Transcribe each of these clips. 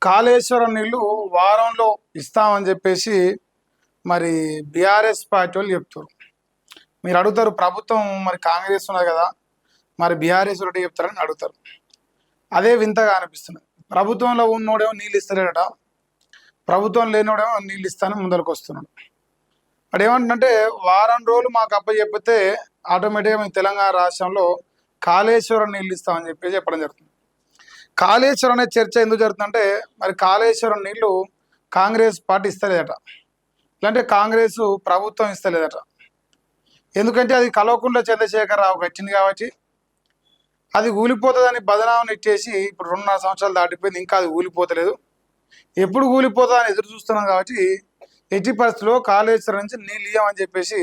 కాళేశ్వరం నీళ్లు వారంలో ఇస్తామని చెప్పేసి మరి బీఆర్ఎస్ పార్టీ వాళ్ళు చెప్తారు. మీరు అడుగుతారు ప్రభుత్వం మరి కాంగ్రెస్ ఉన్నది కదా, మరి బీఆర్ఎస్ ఒకటి చెప్తారని అడుగుతారు. అదే వింతగా అనిపిస్తుంది. ప్రభుత్వంలో ఉన్నోడేమో నీళ్ళు ఇస్తలేడట, ప్రభుత్వం లేనివాడేమో నీళ్ళు ఇస్తానని ముందరకు వస్తున్నాడు. అక్కడ ఏమంటుందంటే వారం రోజులు మాకు అప్పచెప్పితే ఆటోమేటిక్గా మేము తెలంగాణ రాష్ట్రంలో కాళేశ్వరం నీళ్ళు ఇస్తామని చెప్పేసి చెప్పడం జరుగుతుంది. కాళేశ్వరం అనే చర్చ ఎందుకు జరుగుతుందంటే మరి కాళేశ్వరం నీళ్లు కాంగ్రెస్ పార్టీ ఇస్తలేదట, ఇలాంటి కాంగ్రెస్ ప్రభుత్వం ఇస్తలేదట. ఎందుకంటే అది కల్వకుంట్ల చంద్రశేఖరరావు వచ్చింది కాబట్టి అది ఊలిపోతుందని బదనామని ఇచ్చేసి ఇప్పుడు 2.5 సంవత్సరాలు దాటిపోయింది, ఇంకా అది ఊలిపోతలేదు. ఎప్పుడు ఊలిపోతుందని ఎదురు చూస్తున్నాం కాబట్టి ఎట్టి పరిస్థితుల్లో కాళేశ్వరం నుంచి నీళ్ళు ఇవ్వమని చెప్పేసి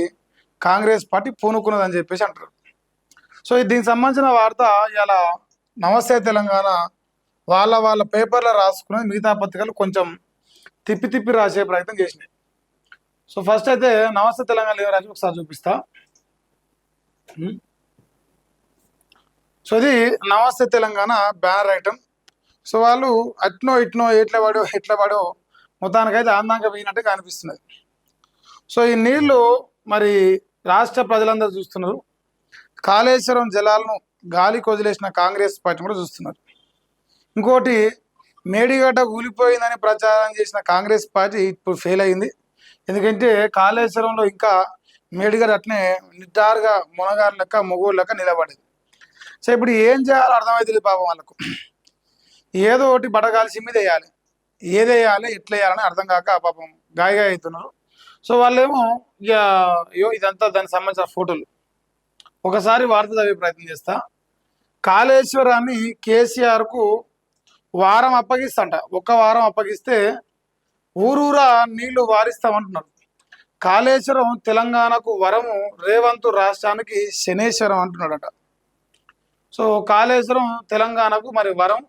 కాంగ్రెస్ పార్టీ పూనుకున్నదని చెప్పేసి అంటారు. సో దీనికి సంబంధించిన వార్త ఇలా నమస్తే తెలంగాణ వాళ్ళ పేపర్లో రాసుకుని మిగతా పత్రికలు కొంచెం తిప్పి రాసే ప్రయత్నం చేసినాయి. సో ఫస్ట్ అయితే నమస్తే తెలంగాణ ఏం రాసి ఒకసారి చూపిస్తా. సో ఇది నమస్తే తెలంగాణ బ్యానర్ ఐటమ్. సో వాళ్ళు అట్నో ఇట్నో ఎట్లా పడో మొత్తానికైతే ఆందంగా పోయినట్టుగా అనిపిస్తున్నది. సో ఈ నీళ్లు మరి రాష్ట్ర ప్రజలందరూ చూస్తున్నారు. కాళేశ్వరం జలాలను గాలికి వదిలేసిన కాంగ్రెస్ పార్టీ కూడా చూస్తున్నారు. ఇంకోటి, మేడిగడ్డ కూలిపోయిందని ప్రచారం చేసిన కాంగ్రెస్ పార్టీ ఇప్పుడు ఫెయిల్ అయింది. ఎందుకంటే కాళేశ్వరంలో ఇంకా మేడిగడ్డ అట్నే నిటారుగా మునగారు లెక్క మొగోడు లెక్క నిలబడింది. సో ఇప్పుడు ఏం చేయాలో అర్థమవుతుంది పాపం వాళ్ళకు. ఏదో ఒకటి బడగాల్సి మీద వేయాలి, ఏదేయాలి ఎట్లా వేయాలని అర్థం కాక పాపం గాయగా అవుతున్నారు. సో వాళ్ళేమో ఇక ఇదంతా దానికి సంబంధించిన ఫోటోలు ఒకసారి వార్త చదివే ప్రయత్నం చేస్తా. కాళేశ్వరాన్ని కేసీఆర్కు వారం అప్పగిస్తంట, 1 వారం అప్పగిస్తే ఊరూరా నీళ్లు వారిస్తామంటున్నారు. కాళేశ్వరం తెలంగాణకు వరము, రేవంత్ రాష్ట్రానికి శనేశ్వరం అంటున్నాడట. సో కాళేశ్వరం తెలంగాణకు మరి వరం,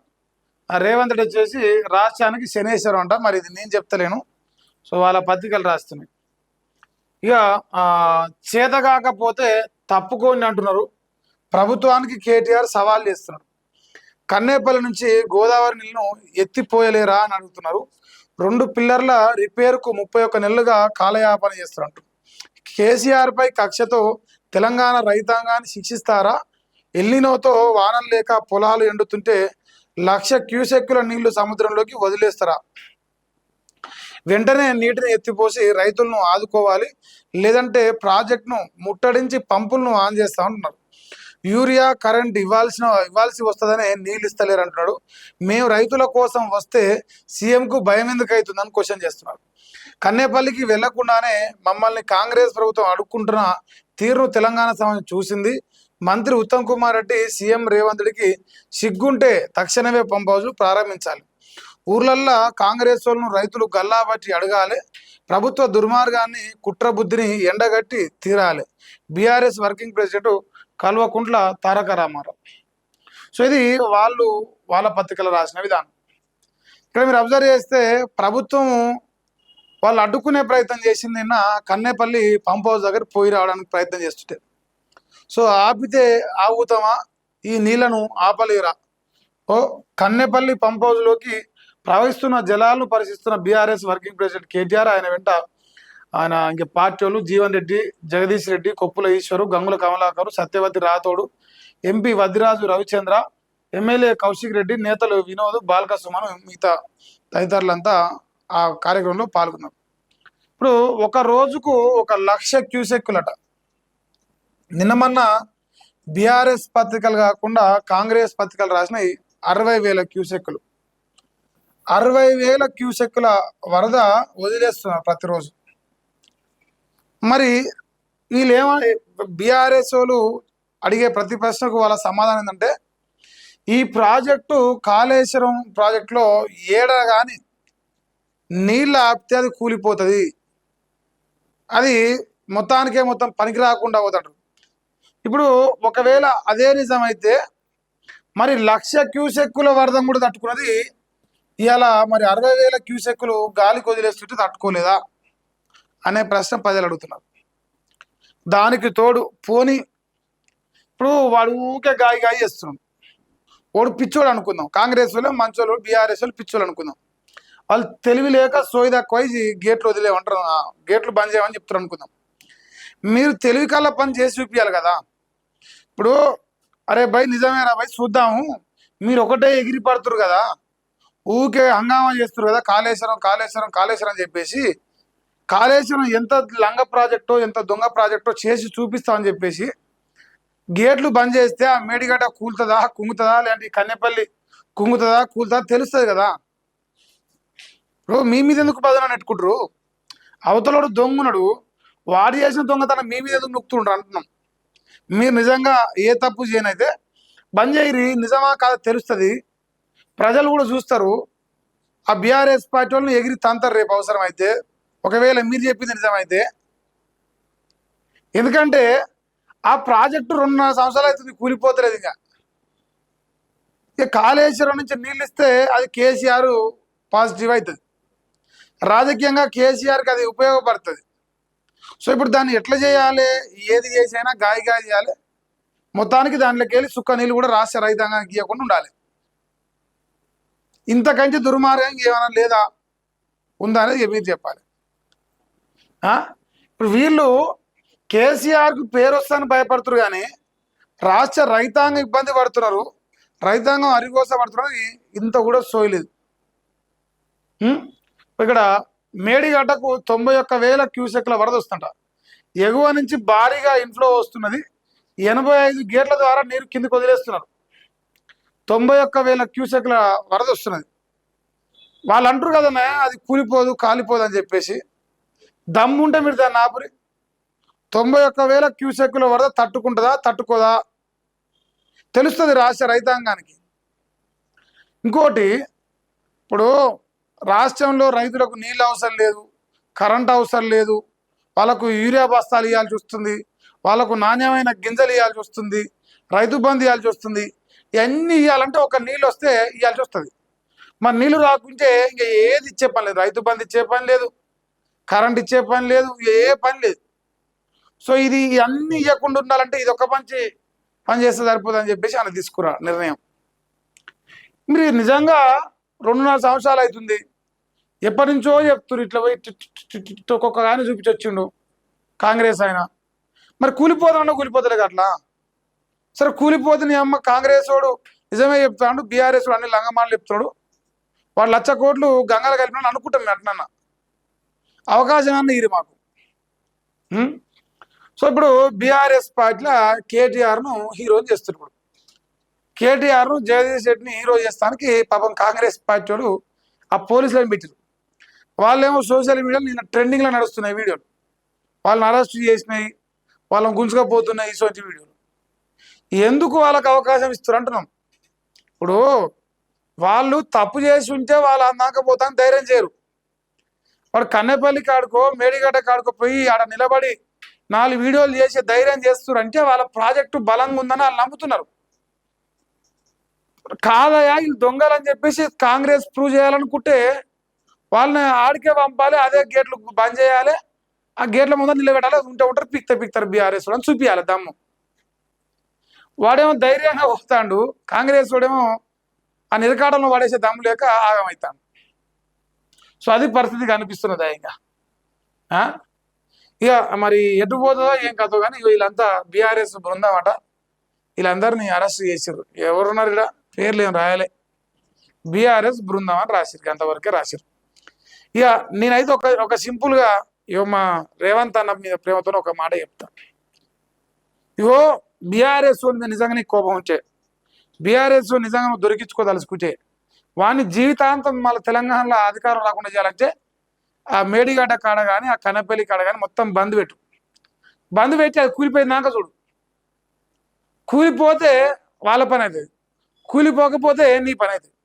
రేవంత్ రెడ్డి వచ్చేసి రాష్ట్రానికి శనేశ్వరం అంట. మరి ఇది నేను చెప్తలేను, సో వాళ్ళ పత్రికలు రాస్తున్నాయి. ఇక చేతగాకపోతే తప్పుకోండి అంటున్నారు. ప్రభుత్వానికి కేటీఆర్ సవాల్ చేస్తున్నారు. కన్నేపల్లి నుంచి గోదావరి నీళ్లను ఎత్తిపోయలేరా అని అడుగుతున్నారు. 2 పిల్లర్ల రిపేర్కు 31 నెలలుగా కాలయాపన చేస్తున్నట్టు. కేసీఆర్ పై కక్షతో తెలంగాణ రైతాంగాన్ని శిక్షిస్తారా? ఎల్నినోతో వానలు లేక పొలాలు ఎండుతుంటే 1,00,000 క్యూసెక్కుల నీళ్లు సముద్రంలోకి వదిలేస్తారా? వెంటనే నీటిని ఎత్తిపోసి రైతులను ఆదుకోవాలి, లేదంటే ప్రాజెక్టును ముట్టడించి పంపులను ఆన్ చేస్తా ఉంటున్నారు. యూరియా కరెంట్ ఇవ్వాల్సి వస్తుందనే నీళ్ళు ఇస్తలేరు అంటున్నాడు. మేము రైతుల కోసం వస్తే సీఎంకు భయం ఎందుకు అవుతుందని క్వశ్చన్ చేస్తున్నారు. కన్నేపల్లికి వెళ్లకుండానే మమ్మల్ని కాంగ్రెస్ ప్రభుత్వం అడుక్కుంటున్న తీరును తెలంగాణ సమాజం చూసింది. మంత్రి ఉత్తమ్ కుమార్ రెడ్డి సీఎం రేవంత్ రెడ్డికి సిగ్గుంటే తక్షణమే పంప్ హౌస్ ప్రారంభించాలి. ఊర్లల్లో కాంగ్రెస్ వాళ్ళను రైతులు గల్లాబట్టి అడగాలి. ప్రభుత్వ దుర్మార్గాన్ని కుట్ర బుద్ధిని ఎండగట్టి తీరాలి. BRS working president Kalvakuntla Taraka Ramarao. So ఇది వాళ్ళ పత్రికలు రాసిన విధానం. ఇక్కడ మీరు అబ్జర్వ్ చేస్తే ప్రభుత్వం వాళ్ళు అడ్డుకునే ప్రయత్నం చేసింది. నిన్న కన్నేపల్లి పంప్ హౌస్ దగ్గర పోయి రావడానికి ప్రయత్నం చేస్తుంటే, సో ఆపితే ఆగుతామా, ఈ నీళ్లను ఆపలేరా? కన్నేపల్లి పంప్ హౌస్లోకి ప్రవహిస్తున్న జలాలను పరిశీలిస్తున్న బీఆర్ఎస్ వర్కింగ్ ప్రెసిడెంట్ కేటీఆర్, ఆయన వెంట ఆయన ఇంకా పార్టీ వాళ్ళు జీవన్ రెడ్డి, జగదీష్ రెడ్డి, కొప్పుల ఈశ్వరు, గంగుల కమలాకరు, సత్యవతి రాథోడు, ఎంపీ వద్దిరాజు రవిచంద్ర, ఎమ్మెల్యే కౌశిక్ రెడ్డి, నేతలు వినోద్, బాల్క సుమన్, మిగతా తదితరులంతా ఆ కార్యక్రమంలో పాల్గొన్నారు. ఇప్పుడు ఒక రోజుకు 1,00,000 క్యూసెక్కులట. నిన్న బీఆర్ఎస్ పత్రికలు కాకుండా కాంగ్రెస్ పత్రికలు రాసినాయి 60,000 క్యూసెక్కులు. 60,000 క్యూసెక్కుల వరద వదిలేస్తున్నారు ప్రతిరోజు. మరి వీళ్ళేమో బీఆర్ఎస్ వాళ్ళు అడిగే ప్రతి ప్రశ్నకు వాళ్ళ సమాధానం ఏంటంటే, ఈ ప్రాజెక్టు కాళేశ్వరం ప్రాజెక్టులో కానీ నీళ్ళు ఆపితే అది కూలిపోతుంది, అది మొత్తం పనికి రాకుండా పోతాడు. ఇప్పుడు ఒకవేళ అదే నిజమైతే మరి 1,00,000 క్యూసెక్కుల వరద కూడా తట్టుకున్నది ఇవాళ మరి 60,000 క్యూసెక్కులు గాలికి వదిలేస్తుంటే తట్టుకోలేదా అనే ప్రశ్న ప్రజలు అడుగుతున్నారు. దానికి తోడు పోని ఇప్పుడు వాడు ఊకే గాయ చేస్తున్నాడు. వాడు పిచ్చోడు అనుకుందాం, కాంగ్రెస్ వాళ్ళు మంచోళ్ళు, బీఆర్ఎస్ వాళ్ళు పిచ్చోళ్ళు అనుకుందాం. వాళ్ళు తెలివి లేక సోయి తక్కువ గేట్లు వదిలేమంటారు, గేట్లు బంద్ చేయమని చెప్తారు అనుకుందాం. మీరు తెలివి కల్లా పని చేసి చూపించాలి కదా. ఇప్పుడు అరే భయ్ నిజమేరా భయ్ చూద్దాము, మీరు ఒకటే ఎగిరి పడుతురు కదా, ఊకే హంగామా చేస్తారు కదా, కాళేశ్వరం కాళేశ్వరం కాళేశ్వరం అని చెప్పేసి, కాళేశ్వరం ఎంత లంగ ప్రాజెక్టో ఎంత దొంగ ప్రాజెక్టో చేసి చూపిస్తామని చెప్పేసి గేట్లు బంద్ చేస్తే ఆ మేడిగడ్డ కూలుతుందా కుంగుతుందా, లేదంటే కన్నెపల్లి కుంగుతుందా కూలుతుందా తెలుస్తుంది కదా. ఇప్పుడు మీ మీద ఎందుకు బదన నెట్టుకుంటారు? అవతలోడు దొంగనడు, వాడు చేసిన దొంగతనం మీ మీద ఎందుకు నొక్కుతుండ్రు అంటున్నాం. మీరు నిజంగా ఏ తప్పు చేయనైతే బంద్ చేయరి, నిజమా కాదా తెలుస్తుంది, ప్రజలు కూడా చూస్తారు. ఆ బీఆర్ఎస్ పార్టీ వాళ్ళని ఎగిరి తంతారు రేపు అవసరం అయితే, ఒకవేళ మీరు చెప్పింది నిజమైతే. ఎందుకంటే ఆ ప్రాజెక్టు 2.5 సంవత్సరాలు అవుతుంది కూలిపోతలేదు. ఇక కాళేశ్వరం నుంచి నీళ్ళు ఇస్తే అది కేసీఆర్ పాజిటివ్ అవుతుంది, రాజకీయంగా కేసీఆర్కి అది ఉపయోగపడుతుంది. సో ఇప్పుడు దాన్ని ఎట్లా చేయాలి, ఏది చేసైనా గాయ చేయాలి. మొత్తానికి దాంట్లోకి వెళ్ళి సుక్క నీళ్ళు కూడా రాష్ట్ర రైతాంగానికి ఇవ్వకుండా ఉండాలి. ఇంతకంటే దుర్మార్గం ఏమైనా లేదా ఉందా అనేది మీరు చెప్పాలి. ఇప్పుడు వీళ్ళు కేసీఆర్కు పేరు వస్తానని భయపడుతున్నారు, కానీ రాష్ట్ర రైతాంగం ఇబ్బంది పడుతున్నారు, రైతాంగం అరిగోస పడుతున్నారు. ఇంత కూడా సోయలేదు. ఇక్కడ మేడిగడ్డకు 91,000 క్యూసెక్ల వరద వస్తుంట, ఎగువ నుంచి భారీగా ఇన్ఫ్లో వస్తున్నది. 85 గేట్ల ద్వారా నీరు కిందికి వదిలేస్తున్నారు. 91,000 క్యూసెక్ల వరద వస్తున్నది. వాళ్ళు అంటారు కదన్నా అది కూలిపోదు కాలిపోదు అని చెప్పేసి, దమ్ముంటే మీరు దాన్ని ఆపురి. 91,000 క్యూసెక్కుల వరద తట్టుకుంటుందా తట్టుకోదా తెలుస్తుంది రాష్ట్ర రైతాంగానికి. ఇంకోటి, ఇప్పుడు రాష్ట్రంలో రైతులకు నీళ్ళు అవసరం లేదు, కరెంట్ అవసరం లేదు, వాళ్ళకు యూరియా బస్తాలు ఇవ్వాల్సి వస్తుంది, వాళ్ళకు నాణ్యమైన గింజలు ఇవ్వాల్సి వస్తుంది, రైతు బంధు ఇవ్వాల్సి వస్తుంది. ఇవన్నీ ఇవ్వాలంటే ఒక నీళ్ళు వస్తే ఇవ్వాల్సి వస్తుంది. మరి నీళ్ళు రాకుంటే ఇంకా ఏది ఇచ్చే పని లేదు, రైతు బంధు ఇచ్చే పని లేదు, కరెంట్ ఇచ్చే పని లేదు, ఏ పని లేదు. సో ఇది అన్నీ ఇవ్వకుండా ఉండాలంటే ఇది ఒక పని చేస్తే సరిపోదు అని చెప్పేసి ఆయన తీసుకురా నిర్ణయం. మీరు నిజంగా 2.5 సంవత్సరాలు అవుతుంది, ఎప్పటి నుంచో చెప్తున్నారు, ఇట్లా పోయి ఒక్కొక్క ఆయన చూపించొచ్చిండు కాంగ్రెస్ ఆయన. మరి కూలిపోతామన్నా కూలిపోతలే అట్లా. సరే కూలిపోతే నీ అమ్మ కాంగ్రెస్ వాడు నిజమే చెప్తాడు, బీఆర్ఎస్ వాడు అన్ని లంగమాటలు చెప్తాడు, వాడు 1,00,000 కోట్లు గంగలు కలిపినాడు అనుకుంటాం అట్లన్నా. అవకాశాన్ని ఇరి మాకు. సో ఇప్పుడు బీఆర్ఎస్ పార్టీలో కేటీఆర్ను హీరో చేస్తున్నారు. ఇప్పుడు కేటీఆర్ను జగదీష్ రెడ్డిని హీరో చేస్తానికి పాపం కాంగ్రెస్ పార్టీ వాడు ఆ పోలీసులను పెట్టారు. వాళ్ళేమో సోషల్ మీడియాలో నిన్న ట్రెండింగ్లో నడుస్తున్నాయి వీడియోలు, వాళ్ళని అరెస్ట్ చేసినాయి, వాళ్ళని గుంజుకపోతున్నాయి. ఇటువంటి వీడియోలు ఎందుకు వాళ్ళకి అవకాశం ఇస్తారు అంటున్నాం. ఇప్పుడు వాళ్ళు తప్పు చేసి ఉంటే వాళ్ళు అందాకపోతాను ధైర్యం చేయరు. వాడు కన్నెపల్లి కాడుకో మేడిగడ్డ కాడుకో పోయి ఆడ నిలబడి 4 వీడియోలు చేసే ధైర్యం చేస్తారు అంటే వాళ్ళ ప్రాజెక్టు బలంగా ఉందని వాళ్ళు నమ్ముతున్నారు. కాదయా వీళ్ళు దొంగలని చెప్పేసి కాంగ్రెస్ ప్రూవ్ చేయాలనుకుంటే వాళ్ళని ఆడికే పంపాలి, అదే గేట్లు బంద్ చేయాలి, ఆ గేట్ల ముందర నిలబెట్టాలి, ఉంటారు పిక్తారు బీఆర్ఎస్ అని చూపించాలి దమ్ము. వాడేమో ధైర్యంగా వస్తాడు, కాంగ్రెస్ వాడేమో ఆ నిరకాటంలో వాడేసే దమ్ము లేక ఆగమవుతాడు. సో అది పరిస్థితి కనిపిస్తున్నది. ఇక మరి ఎటు పోతుందో ఏం కథో కానీ వీళ్ళంతా బీఆర్ఎస్ బృందం అట, వీళ్ళందరినీ అరెస్ట్ చేశారు. ఎవరున్నారు ఇక్కడ పేర్లు ఏం రాయలే, బీఆర్ఎస్ బృందం అని రాశారు, అంతవరకే రాశారు. ఇక నేనైతే ఒక సింపుల్గా మా రేవంత్ అన్న మీద ప్రేమతో ఒక మాట చెప్తా. ఇగో బీఆర్ఎస్ మీద నిజంగా నీకు కోపం వచ్చే, బీఆర్ఎస్ నిజంగా నువ్వు దొరికించుకోదలుచుకుంటే వాడిని జీవితాంతం మళ్ళీ తెలంగాణలో అధికారం రాకుండా చేయాలంటే ఆ మేడిగడ్డ కాడ కానీ ఆ కన్నపల్లి కాడ కానీ మొత్తం బంద్ పెట్టి అది కూలిపోయిందాక చూడు. కూలిపోతే వాళ్ళ పని అవుతుంది, కూలిపోకపోతే నీ పని అవుతుంది.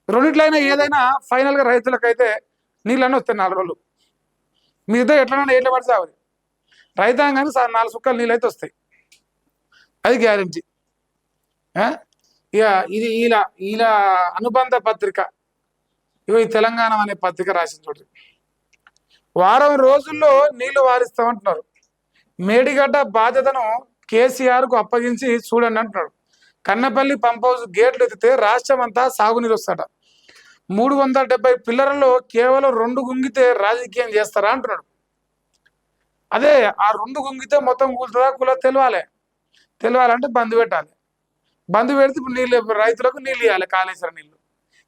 రెండిట్లయినా ఏదైనా ఫైనల్గా రైతులకైతే నీళ్ళన్నీ వస్తాయి 4 రోజులు. మీ ఇద్దరు ఎట్లైనా ఎట్లా పడితే అవి రైతాంగానికి 4 సుక్కలు నీళ్ళు అయితే వస్తాయి, అది గ్యారెంటీ. ఇక ఇది ఇలా అనుబంధ పత్రిక ఈ తెలంగాణ అనే పత్రిక రాసిన చూడండి. వారం రోజుల్లో నీళ్లు వారిస్తామంటున్నారు, మేడిగడ్డ బాధ్యతను కేసీఆర్కు అప్పగించి చూడండి అంటున్నాడు. కన్నపల్లి పంప్ హౌస్ గేట్లు ఎత్తితే రాష్ట్రం అంతా సాగునీరు వస్తాడ. 370 పిల్లర్లలో కేవలం 2 గుంగితే రాజకీయం చేస్తారా అంటున్నాడు. అదే ఆ 2 గుంగితే మొత్తం కూలుతుందా తెలియాలి. తెలియాలంటే బంద్ పెట్టాలి. బంద్ పెడితే ఇప్పుడు నీళ్ళు రైతులకు నీళ్ళు ఇవ్వాలి. కాళేశ్వరం నీళ్ళు,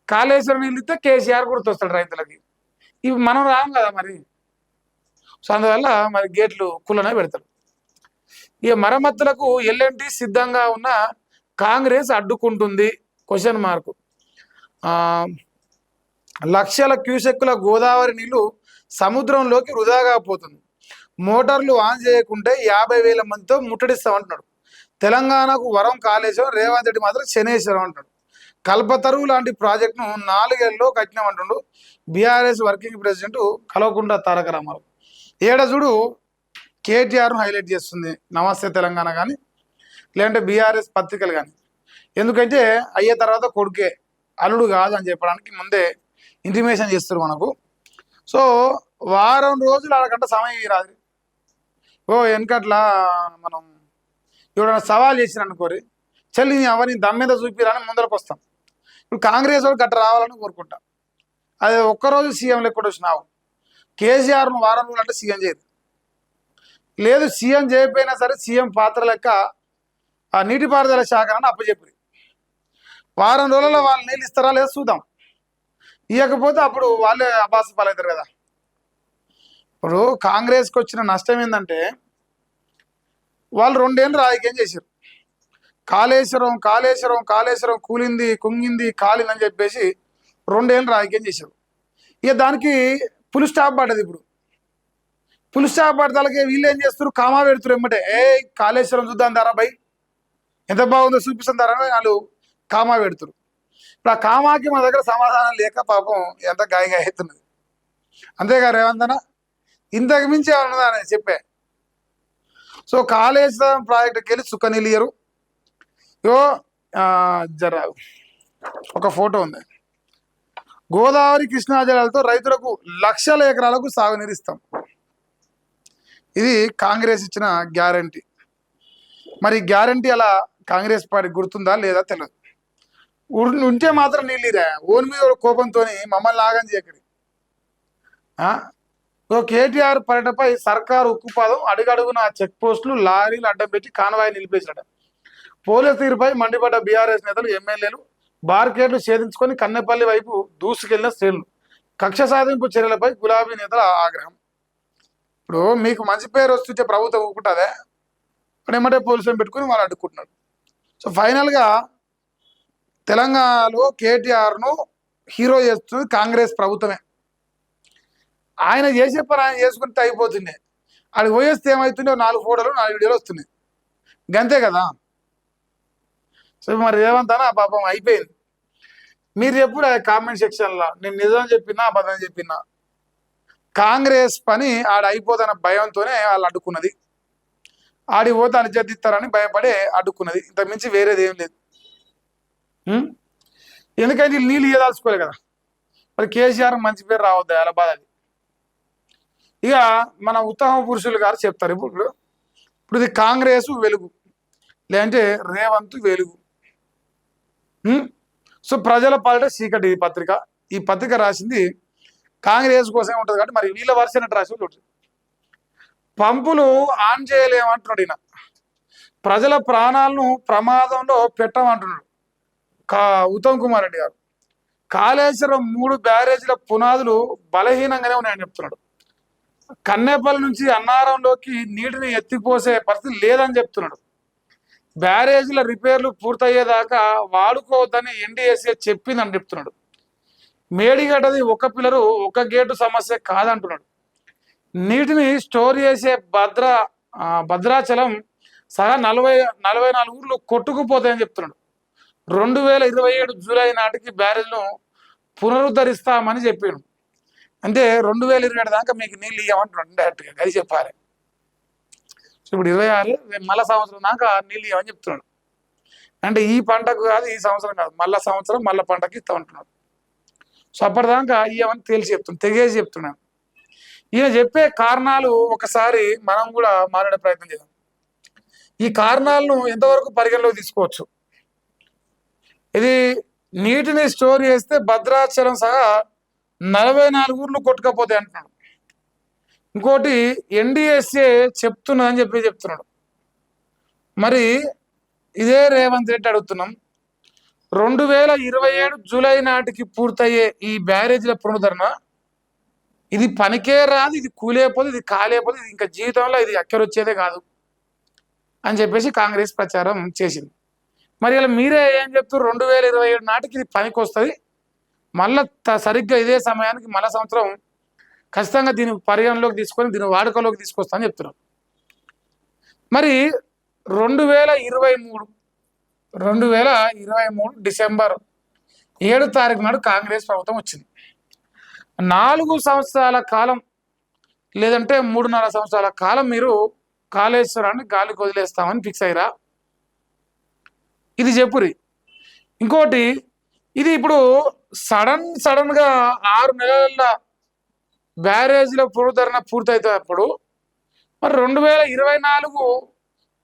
కాళేశ్వరం నీళ్ళు ఇస్తే కేసీఆర్ గుర్తొస్తాడు రైతులకి. ఇవి మనం రాం కదా మరి. సో అందువల్ల మరి గేట్లు కుల్లనే పెడతారు. ఇక మరమ్మతులకు ఎల్ఎన్టీ సిద్ధంగా ఉన్న కాంగ్రెస్ అడ్డుకుంటుంది క్వశ్చన్ మార్కు. లక్షల క్యూసెక్కుల గోదావరి నీళ్లు సముద్రంలోకి వృధాగా పోతుంది. మోటార్లు ఆన్ చేయకుంటే 50,000 మందితో ముట్టడిస్తామంటున్నాడు. తెలంగాణకు వరం కాళేశ్వరం, రేవంత్ రెడ్డి మాత్రం శనేశ్వరం అంటాడు. కల్పతరువు లాంటి ప్రాజెక్టును 4 ఏళ్ళలో కట్టినామంటుండు BRS working president Kalvakuntla Taraka Ramarao. ఏడజుడు కేటీఆర్ను highlight చేస్తుంది నమస్తే తెలంగాణ కానీ, లేదంటే బీఆర్ఎస్ పత్రికలు కానీ. ఎందుకంటే అయ్యే తర్వాత కొడుకే, అల్లుడు కాదు అని చెప్పడానికి ముందే ఇంటిమేషన్ చేస్తారు మనకు. సో వారం రోజులు అడగంట సమయం రాదు. వెనకట్లా మనం ఎవరైనా సవాల్ చేసిన అనుకోరి, చల్లి అవన్నీ దమ్ మీద చూపిరాని ముందరకు వస్తాం. ఇప్పుడు కాంగ్రెస్ వాళ్ళు గట్ట రావాలని కోరుకుంటా. అది ఒక్కరోజు సీఎం లెక్క వచ్చినావు. కేసీఆర్ను వారం రోజులు అంటే సీఎం చేయదు. లేదు సీఎం చేయకపోయినా సరే సీఎం పాత్ర లెక్క ఆ నీటిపారుదల శాఖను అప్పచెప్పి వారం రోజుల్లో వాళ్ళు నీళ్ళు ఇస్తారా లేదా చూద్దాం. ఇవ్వకపోతే అప్పుడు వాళ్ళే అబాస పాలవుతారు కదా. ఇప్పుడు కాంగ్రెస్కి వచ్చిన నష్టం ఏంటంటే వాళ్ళు 2 ఏళ్ళు రాజకీయం చేశారు. కాళేశ్వరం కాళేశ్వరం కాళేశ్వరం కూలింది, కుంగింది, కాలింది అని చెప్పేసి 2 ఏళ్ళు రాజకీయం చేశారు. ఇక దానికి ఫుల్ స్టాప్ పడ్డది. ఇప్పుడు ఫుల్ స్టాప్ పడతాలకి వీళ్ళు ఏం చేస్తారు, కామా పెడుతున్నారు ఎమ్మటే. కాళేశ్వరం చూద్దాం ధర బై ఎంత బాగుందో చూపిస్తాం ధర అని వాళ్ళు కామా పెడుతున్నారు. ఇప్పుడు ఆ కామాకి మన దగ్గర సమాధానం లేక పాపం ఎంత గాయగా అవుతున్నది. అంతేగా రేవంత్ అన్న, ఇంతకు మించి ఏమన్నదా అని చెప్పే. సో కాళేశ్వరం ప్రాజెక్టుకి వెళ్ళి చుక్క నీళ్ళు జర ఒక ఫోటో ఉంది. గోదావరి కృష్ణా జలాలతో రైతులకు లక్షల ఎకరాలకు సాగునీరు ఇస్తాం. ఇది కాంగ్రెస్ ఇచ్చిన గ్యారంటీ. మరి గ్యారంటీ అలా కాంగ్రెస్ పార్టీ గుర్తుందా లేదా తెలియదు. ఉంటే మాత్రం నీళ్ళిరా ఓన్ మీద కోపంతో మమ్మల్ని ఆగం చేయకడి. కేటీఆర్ పర్యటనపై సర్కారు ఉక్కుపాదం, అడుగడుగున చెక్ పోస్టులు, లారీలు అడ్డం పెట్టి కాన్వాయ్ నిలిపేశాడు. పోలీసు తీరుపై మండిపడ్డ బీఆర్ఎస్ నేతలు, ఎమ్మెల్యేలు బార్కెట్లు ఛేదించుకొని కన్నెపల్లి వైపు దూసుకెళ్లిన శ్రేణులు. కక్ష సాధింపు చర్యలపై గులాబీ నేతల ఆగ్రహం. ఇప్పుడు మీకు మంచి పేరు వస్తుంటే ప్రభుత్వం ఊపుకుంటుందే, ఇప్పుడు ఏమంటే పోలీసులను పెట్టుకుని వాళ్ళు అడ్డుకుంటున్నారు. సో ఫైనల్గా తెలంగాణలో కేటీఆర్ను హీరో చేస్తుంది కాంగ్రెస్ ప్రభుత్వమే. ఆయన చేసే పని ఆయన చేసుకుంటే అయిపోతుండే. ఆడికి పోయేస్తే ఏమవుతుండే, 4 ఫోటోలు 4 వీడియోలు వస్తున్నాయి, గంతే కదా. సో మరి రేవంత్ అన్న పాపం అయిపోయింది. మీరు ఎప్పుడు కామెంట్ సెక్షన్లో నేను నిజం చెప్పినా అబద్ధం చెప్పినా కాంగ్రెస్ పని ఆడ అయిపోదన్న భయంతోనే వాళ్ళు అడ్డుకున్నది. ఆడి పోతే అని జద్దిస్తారని భయపడే అడ్డుకున్నది. ఇంత మించి వేరేది ఏం లేదు. ఎందుకంటే నీళ్ళు ఇయ్యదాల్చుకోలేదు కదా. మరి కేసీఆర్ మంచి పేరు రావద్దు అలా బాధ. అది ఇక మన ఉత్తమ పురుషులు గారు చెప్తారు. ఇప్పుడు ఇది కాంగ్రెస్ వెలుగు, లేదంటే రేవంత్ వెలుగు. సో ప్రజల పాలిట చీకటి ఈ పత్రిక. ఈ పత్రిక రాసింది కాంగ్రెస్ కోసమే ఉంటుంది కాబట్టి మరి వీళ్ళ వర్షన్ రాసి చూడండి. పంపులు ఆన్ చేయలేమంటున్నాడు ఈయన. ప్రజల ప్రాణాలను ప్రమాదంలో పెట్టమంటున్నాడు ఉత్తమ్ కుమార్ రెడ్డి గారు. కాళేశ్వరం 3 బ్యారేజీల పునాదులు బలహీనంగానే ఉన్నాయని చెప్తున్నాడు. కన్నేపల్లి నుంచి అన్నారంలోకి నీటిని ఎత్తిపోసే పరిస్థితి లేదని చెప్తున్నాడు. బ్యారేజీల రిపేర్లు పూర్తయ్యేదాకా వాడుకోవద్దని ఎన్డీఎస్ఏ చెప్పిందని చెప్తున్నాడు. మేడిగడ్డది ఒక పిల్లరు ఒక గేటు సమస్య కాదంటున్నాడు. నీటిని స్టోర్ చేసే భద్రాచలం సహా 44 ఊర్లు కొట్టుకుపోతాయని చెప్తున్నాడు. 2027 జూలై నాటికి బ్యారేజ్ను పునరుద్ధరిస్తామని చెప్పాడు. అంటే 2027 దాకా మీకు నీళ్ళు ఇవ్వమంటున్నాడు డైరెక్ట్గా, అది చెప్పాలి. సో ఇప్పుడు 26 మళ్ళా సంవత్సరం దాకా నీళ్ళు ఇవ్వమని చెప్తున్నాడు. అంటే ఈ పంటకు కాదు, ఈ సంవత్సరం కాదు, మళ్ళా సంవత్సరం మళ్ళీ పంటకి ఇస్తామంటున్నాడు. సో అప్పటిదాకా ఇవ్వమని తెలిసి తెగేసి చెప్తున్నాను. ఈయన చెప్పే కారణాలు ఒకసారి మనం కూడా మాట్లాడే ప్రయత్నం చేద్దాం. ఈ కారణాలను ఎంతవరకు పరిగణలోకి తీసుకోవచ్చు. ఇది నీటిని స్టోర్ చేస్తే భద్రాచలం సహా 44 ఊర్లు కొట్టుకపోతాయి అంటున్నాడు. ఇంకోటి ఎన్డీఎస్ఏ చెప్తున్నదని చెప్తున్నాడు. మరి ఇదే రేవంత్ రెడ్డి అడుగుతున్నాం, 2027 జూలై నాటికి పూర్తయ్యే ఈ బ్యారేజీల పునరుద్ధరణ ఇది పనికే రాదు, ఇది కూలేపోదు, ఇది కాలేపోదు, ఇది ఇంకా జీవితంలో ఇది అక్కరొచ్చేదే కాదు అని చెప్పేసి కాంగ్రెస్ ప్రచారం చేసింది. మరి ఇలా మీరే ఏం చెప్తారు, 2027 నాటికి ఇది పనికి వస్తుంది, మళ్ళా సరిగ్గా ఇదే సమయానికి మళ్ళా సంవత్సరం ఖచ్చితంగా దీని పరిగణలోకి తీసుకొని దీని వాడుకలోకి తీసుకొస్తా అని చెప్తున్నారు. మరి 2023 డిసెంబర్ 7 తారీఖు నాడు కాంగ్రెస్ ప్రభుత్వం వచ్చింది. 4 సంవత్సరాల కాలం లేదంటే 3.5 సంవత్సరాల కాలం మీరు కాళేశ్వరాన్ని గాలికి వదిలేస్తామని ఫిక్స్ అయ్యారా? ఇది చెప్పురి. ఇంకోటి, ఇది ఇప్పుడు సడన్ గా 6 నెలల బ్యారేజీల పునరుద్ధరణ పూర్తయినప్పుడు మరి 2024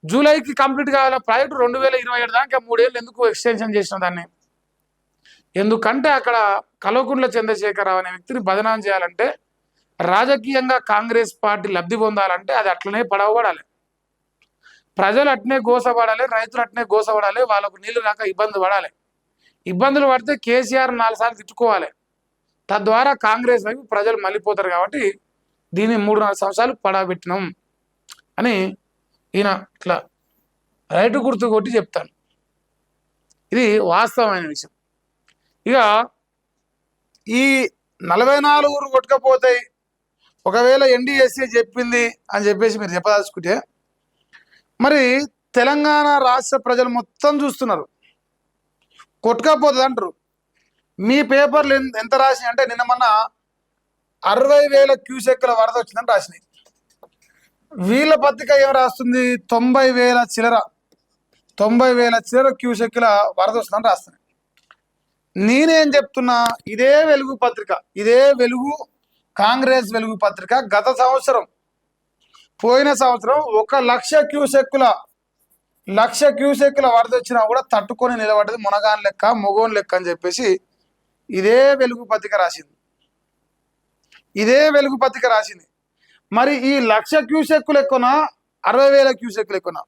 జూలైకి కంప్లీట్ కావాల ప్రాజెక్టు, 2027 దాకా 3 ఏళ్ళు ఎందుకు ఎక్స్టెన్షన్ చేసిన దాన్ని? ఎందుకంటే అక్కడ కల్వకుంట్ల చంద్రశేఖరరావు అనే వ్యక్తిని బదనాం చేయాలంటే, రాజకీయంగా కాంగ్రెస్ పార్టీ లబ్ధి పొందాలంటే అది అట్లనే పడవబడాలి, ప్రజలు అట్నే గోసపడాలి, రైతులు అట్నే గోసపడాలి, వాళ్ళకు నీళ్లు రాక ఇబ్బంది పడాలి. ఇబ్బందులు పడితే కేసీఆర్ 4 సార్లు తిట్టుకోవాలి, తద్వారా కాంగ్రెస్ వైపు ప్రజలు మళ్ళీపోతారు. కాబట్టి దీన్ని 3.5 సంవత్సరాలు పడబెట్టినాం అని ఈయన ఇట్లా రైటు గుర్తు కొట్టి చెప్తాను. ఇది వాస్తవమైన విషయం. ఇక ఈ 44 ఊరు కొట్టుకపోతాయి ఒకవేళ ఎన్డీఎస్ఏ చెప్పింది అని చెప్పేసి మీరు చెప్పదలుచుకుంటే, మరి తెలంగాణ రాష్ట్ర ప్రజలు మొత్తం చూస్తున్నారు, కొట్టుకపోతుంది అంటారు. మీ పేపర్లు ఎంత రాసినాయి అంటే నిన్న మొన్న 60,000 క్యూసెక్కుల వరద వచ్చిందని రాసినాయి. వీళ్ళ పత్రిక ఏం రాస్తుంది, 90,000 చిల్లర క్యూసెక్కుల వరద వస్తుందని రాస్తున్నాయి. నేనేం చెప్తున్నా, ఇదే వెలుగు పత్రిక, ఇదే వెలుగు కాంగ్రెస్ వెలుగు పత్రిక గత సంవత్సరం పోయిన సంవత్సరం 1,00,000 క్యూసెక్కుల వరద వచ్చినా కూడా తట్టుకొని నిలబడ్డది మునగాన్ లెక్క మొగోన్ లెక్క అని చెప్పేసి ఇదే వెలుగు పత్రిక రాసింది. మరి ఈ 1,00,000 క్యూసెక్కులు ఎక్కువనా, 60,000 క్యూసెక్కులు ఎక్కువనా?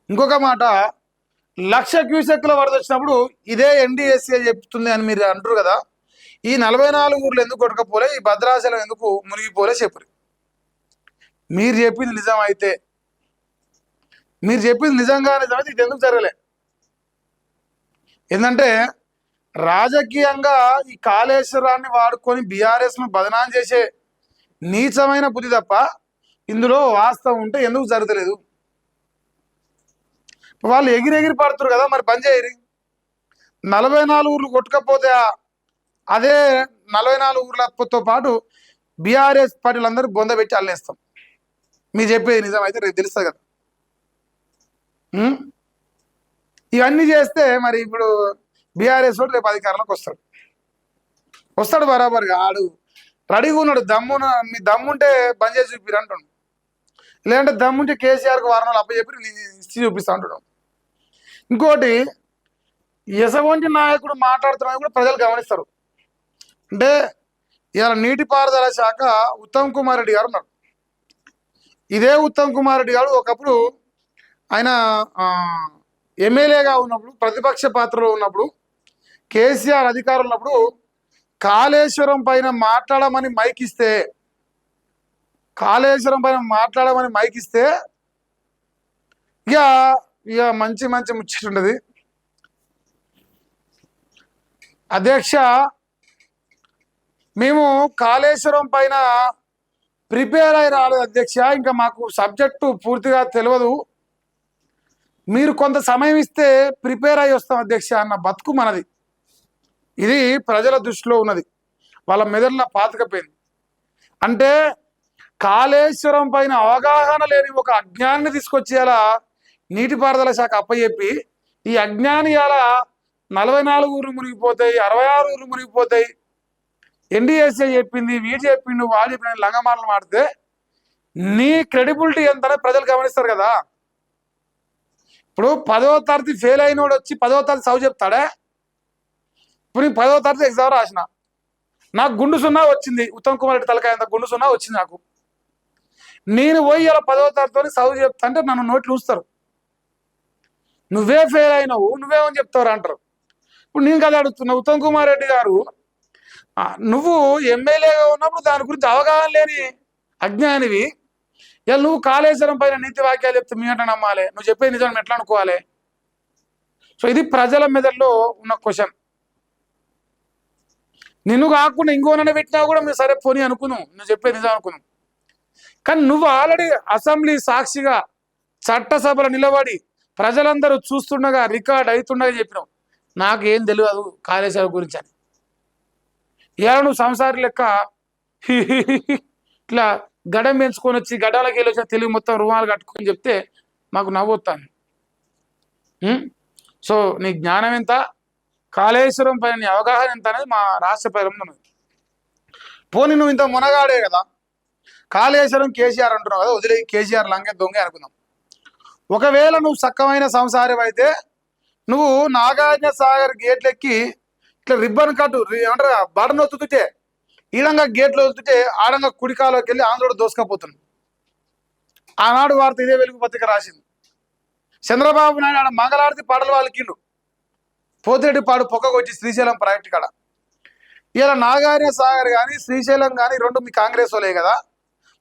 ఇంకొక మాట, 1,00,000 క్యూసెక్కుల వరద వచ్చినప్పుడు ఇదే ఎన్డీఎస్ఏ చెప్తుంది అని మీరు అంటారు కదా, ఈ 44 ఊర్లు ఎందుకు కొట్టకపోలే, ఈ భద్రాచలం ఎందుకు మునిగిపోలే చెప్పురు. మీరు చెప్పింది నిజమైతే, నిజమైతే ఇది ఎందుకు జరగలే? ఏంటంటే రాజకీయంగా ఈ కాళేశ్వరాన్ని వాడుకొని బీఆర్ఎస్ను బదనాం చేసే నీచమైన బుద్ధి తప్ప ఇందులో వాస్తవం ఉంటే ఎందుకు జరగలేదు? వాళ్ళు ఎగిరి పడుతున్నారు కదా, మరి బంద్ చేయరి. 44 ఊర్లు కొట్టుకపోతే అదే 44 ఊర్లతో పాటు బీఆర్ఎస్ పార్టీలందరూ బొందబెట్టి అల్లేస్తాం. మీరు చెప్పేది నిజమైతే రేపు తెలుస్తుంది కదా. ఇవన్నీ చేస్తే మరి ఇప్పుడు బీఆర్ఎస్ వాడు రేపు అధికారంలోకి వస్తాడు బరాబర్గా. ఆడు రెడీగా ఉన్నాడు, మీ దమ్ముంటే బంద్ చేసి చూపిరు అంటున్నాడు, లేదంటే దమ్ముంటే కేసీఆర్కి వారం రోజులు అప్పచెప్పి నేను ఇచ్చి చూపిస్తా అంటున్నాడు. ఇంకోటి, ఎసవంటి నాయకుడు మాట్లాడుతున్నా కూడా ప్రజలు గమనిస్తారు. అంటే ఇవాళ నీటిపారుదల శాఖ ఉత్తమ్ కుమార్ రెడ్డి గారు ఉన్నారు. ఇదే ఉత్తమ్ కుమార్ రెడ్డి గారు ఒకప్పుడు ఆయన ఎమ్మెల్యేగా ఉన్నప్పుడు, ప్రతిపక్ష పాత్రలో ఉన్నప్పుడు, కేసీఆర్ అధికారం ఉన్నప్పుడు కాళేశ్వరం పైన మాట్లాడమని మైక్ ఇస్తే ఇక మంచి ముచ్చటుంటది. అధ్యక్ష, మేము కాళేశ్వరం పైన ప్రిపేర్ అయి రాలేదు అధ్యక్ష, ఇంకా మాకు సబ్జెక్టు పూర్తిగా తెలియదు, మీరు కొంత సమయం ఇస్తే ప్రిపేర్ అయి వస్తాం అధ్యక్ష అన్న బతుకు మనది. ఇది ప్రజల దృష్టిలో ఉన్నది, వాళ్ళ మెదడులో పాతకపోయింది. అంటే కాళేశ్వరం పైన అవగాహన లేని ఒక అజ్ఞాన్ని తీసుకొచ్చి అలా నీటిపారుదల శాఖ అప్పచెప్పి, ఈ అజ్ఞాని అలా 44 ఊర్లు మునిగిపోతాయి, 66 ఊర్లు మునిగిపోతాయి, ఎన్డీఎస్ఏ చెప్పింది, వీడు చెప్పిండు, వాళ్ళు చెప్పిన లంగమాటలు మాడితే నీ క్రెడిబిలిటీ ఎంత ప్రజలు గమనిస్తారు కదా. ఇప్పుడు 10వ తరగతి ఫెయిల్ అయినోడు వచ్చి 10వ తరగతి చదువు చెప్తాడే? ఇప్పుడు నేను 10వ తరగతి ఎగ్జామ్ రాసిన, నాకు గుండు సున్నా వచ్చింది, ఉత్తమ్ కుమార్ రెడ్డి తలకాయ అంత గుండు సున్నా వచ్చింది నాకు. నేను పోయి ఇలా 10వ తరగతితో చదువు చెప్తా అంటే నన్ను నోట్లు చూస్తారు, నువ్వే ఫెయిల్ అయినావు నువ్వేమని చెప్తావు అంటారు. ఇప్పుడు నేను కదా అడుగుతున్నా, ఉత్తమ్ కుమార్ రెడ్డి గారు నువ్వు ఎమ్మెల్యేగా ఉన్నప్పుడు దాని గురించి అవగాహన లేని అజ్ఞానివి, ఇలా నువ్వు కాళేశ్వరం పైన నీతి వాక్యాలు చెప్తే మీ అంటే నమ్మాలి, నువ్వు చెప్పే నిజం ఎట్లా అనుకోవాలి? సో ఇది ప్రజల మెదడులో ఉన్న క్వశ్చన్. నిన్ను కాకుండా ఇంకోనైనా పెట్టినా కూడా మీరు సరే పోనీ అనుకున్నావు, నువ్వు చెప్పే నిజం అనుకున్నావు. కానీ నువ్వు ఆల్రెడీ అసెంబ్లీ సాక్షిగా చట్టసభలో నిలబడి ప్రజలందరూ చూస్తుండగా రికార్డ్ అవుతుండగా చెప్పినావు నాకు ఏం తెలియదు కాళేశ్వరం గురించి అని. ఇలా నువ్వు సంసారి లెక్క ఇట్లా గడం పెంచుకొని వచ్చి గడ్డాలకి వెళ్ళి వచ్చిన తెలుగు మొత్తం రుమాలు కట్టుకొని చెప్తే మాకు నవ్వుతాను. సో నీ జ్ఞానం ఎంత, కాళేశ్వరం పైన నీ అవగాహన ఎంత అనేది మా రాష్ట్ర ప్రజలంలో ఉన్నది. పోనీ నువ్వు ఇంత మునగాడే కదా, కాళేశ్వరం కేసీఆర్ అంటున్నావు కదా, వదిలే కేసీఆర్ లంగే దొంగ అనుకుందాం. ఒకవేళ నువ్వు సక్కమైన సంసారం అయితే నువ్వు నాగార్జున సాగర్ గేట్లెక్కి ఇట్లా రిబ్బన్ కట్టు ఏమంటారు బటన్ ఒత్తుతుంటే ఈడంగా గేట్లు వస్తుంటే ఆడంగా కుడికాలోకి వెళ్ళి ఆంధ్రుడు దోసుకపోతుంది. ఆనాడు వార్త ఇదే వెలుగు పత్రిక రాసింది. చంద్రబాబు నాయుడు ఆడ మంగళారతి పాటలు వాళ్ళకిండు, పోతిరెడ్డి పాడు పొక్కకొచ్చి శ్రీశైలం ప్రాజెక్టు కాడ. ఇలా నాగార్జున సాగర్ కానీ శ్రీశైలం కానీ రెండు మీ కాంగ్రెస్ వాళ్ళే కదా,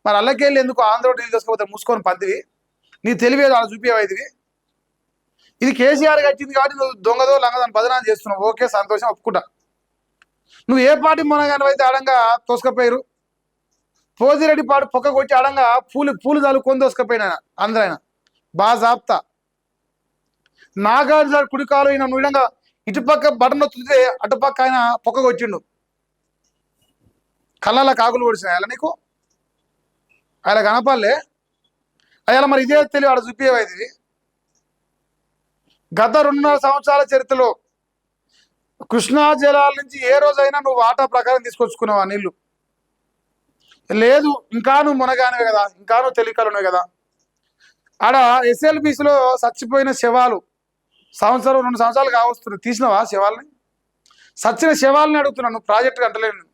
మరి అల్లకెళ్ళి ఎందుకు ఆంధ్రుడు నీళ్ళు దోసుకపోతే మూసుకొని పందివి, నీ తెలివేది అలా చూపించేవి. ఇది కేసీఆర్ కట్టింది కాబట్టి నువ్వు దొంగదో లంగదని బదనాలు చేస్తున్నావు, ఓకే సంతోషం ఒప్పుకుంటా. నువ్వు ఏ పార్టీ మొనగానవైతే ఆడంగా తోసుకపోయారు, పోతిరెడ్డి పాడు పొక్క కొట్టి ఆడంగా పూలు చల్లుకొని తోసుకపోయినా అందరూ ఆయన బాగా జాప్తా. నాగార్జున కుడికాలు అయిన నువ్వు విధంగా ఇటుపక్క బటన్ వస్తుంటే అటుపక్క ఆయన పొక్క కొట్టిండు, కళ్ళ కాకులు పొడిచినాయి అలా నీకు, అలా కనపాలే అలా. మరి ఇదే తెలివి ఆడ చూపించేది. గత 2.5 సంవత్సరాల చరిత్రలో కృష్ణా జలాల నుంచి ఏ రోజైనా నువ్వు వాటా ప్రకారం తీసుకొచ్చుకున్నావు ఆ నీళ్లు? లేదు, ఇంకా నువ్వు మునగానివే కదా, ఇంకా నువ్వు తెలికలున్నావు కదా. ఆడ ఎస్ఎల్బిసిలో చచ్చిపోయిన శవాలు 1-2 సంవత్సరాలు కావస్తున్నాయి, తీసినావా శవాలని? సచ్చిన శవాలని అడుగుతున్నాను, నువ్వు ప్రాజెక్టు అంటలేను.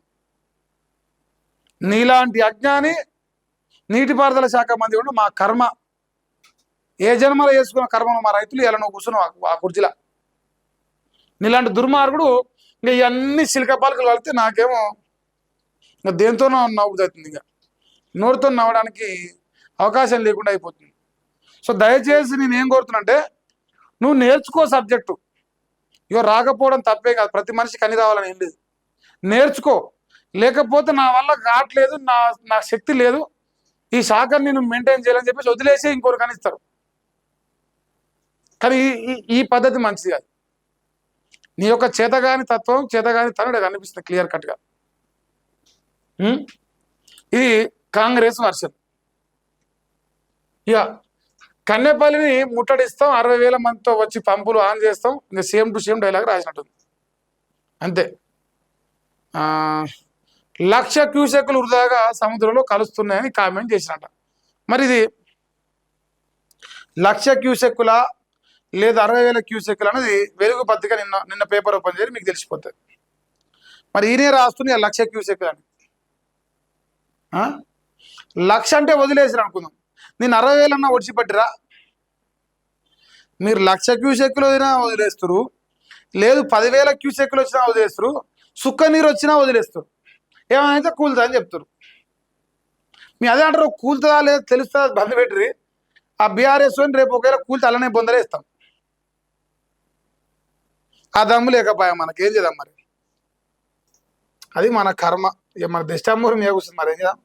నీలాంటి అజ్ఞాని నీటిపారుదల శాఖ మంత్రి కూడా మా కర్మ, ఏ జన్మలో వేసుకున్న కర్మను మా రైతులు ఇలా నువ్వు కూర్చున్నావు ఆ కుర్చీలా. నీలాంటి దుర్మార్గుడు ఇంకా ఇవన్నీ సిలిక పాలకలు కలిపితే నాకేమో ఇంకా దేంతోనో నవ్వుతుంది, ఇంకా నోటితో నవ్వడానికి అవకాశం లేకుండా అయిపోతుంది. సో దయచేసి నేనేం కోరుతున్నంటే నువ్వు నేర్చుకో సబ్జెక్టు. ఇగో రాకపోవడం తప్పే కాదు, ప్రతి మనిషికి అన్ని రావాలని ఏం లేదు, నేర్చుకో. లేకపోతే నా వల్ల కావట్లేదు, నా శక్తి లేదు, ఈ శాఖను నేను మెయింటైన్ చేయాలని చెప్పేసి వదిలేసి ఇంకోరు కనిస్తారు. కానీ ఈ పద్ధతి మంచిది కాదు. నీ యొక్క చేతగాని తత్వం చేతగాని తను కనిపిస్తుంది క్లియర్ కట్గా. ఇది కాంగ్రెస్ వర్షన్. ఇక కన్నెపల్లిని ముట్టడిస్తాం, 60,000 మందితో వచ్చి పంపులు ఆన్ చేస్తాం, ఇంకా సేమ్ టు సేమ్ డైలాగ్ రాసినట్టుంది అంతే. 1,00,000 క్యూసెక్కులు వృధాగా సముద్రంలో కలుస్తున్నాయని కామెంట్ చేసినట్ట. మరి ఇది 1,00,000 క్యూసెక్కుల లేదా 60,000 క్యూసెక్కులు అనేది వెలుగు పత్రిక నిన్న పేపర్ ఓపెన్ చేసి మీకు తెలిసిపోతుంది. మరి ఈయనే రాస్తుంది 1,00,000 క్యూసెక్కులు అని. 1,00,000 అంటే వదిలేసారు అనుకుందాం, నేను 60,000 అన్నా ఒడిచిపెట్టిరా? మీరు 1,00,000 క్యూసెక్కులు అయినా వదిలేస్తారు, లేదు 10,000 క్యూసెక్కులు వచ్చినా వదిలేస్తారు, సుక్క నీరు వచ్చినా వదిలేస్తారు, ఏమైనా కూలుతా అని చెప్తారు. మీ అదే అంటారు, కూలుతుందా లేదా తెలుస్తుందా బంద్ పెట్టిరి, ఆ బీఆర్ఎస్ రేపు ఒకవేళ కూలితే అలానే బొందలేస్తాం. ఆ దమ్ము లేకపోయా మనకేం చేద్దాం, మరి అది మన కర్మ. ఇక మన దిష్టామూరం ఏ కూర్చుంది, మరి ఏం చేద్దాం.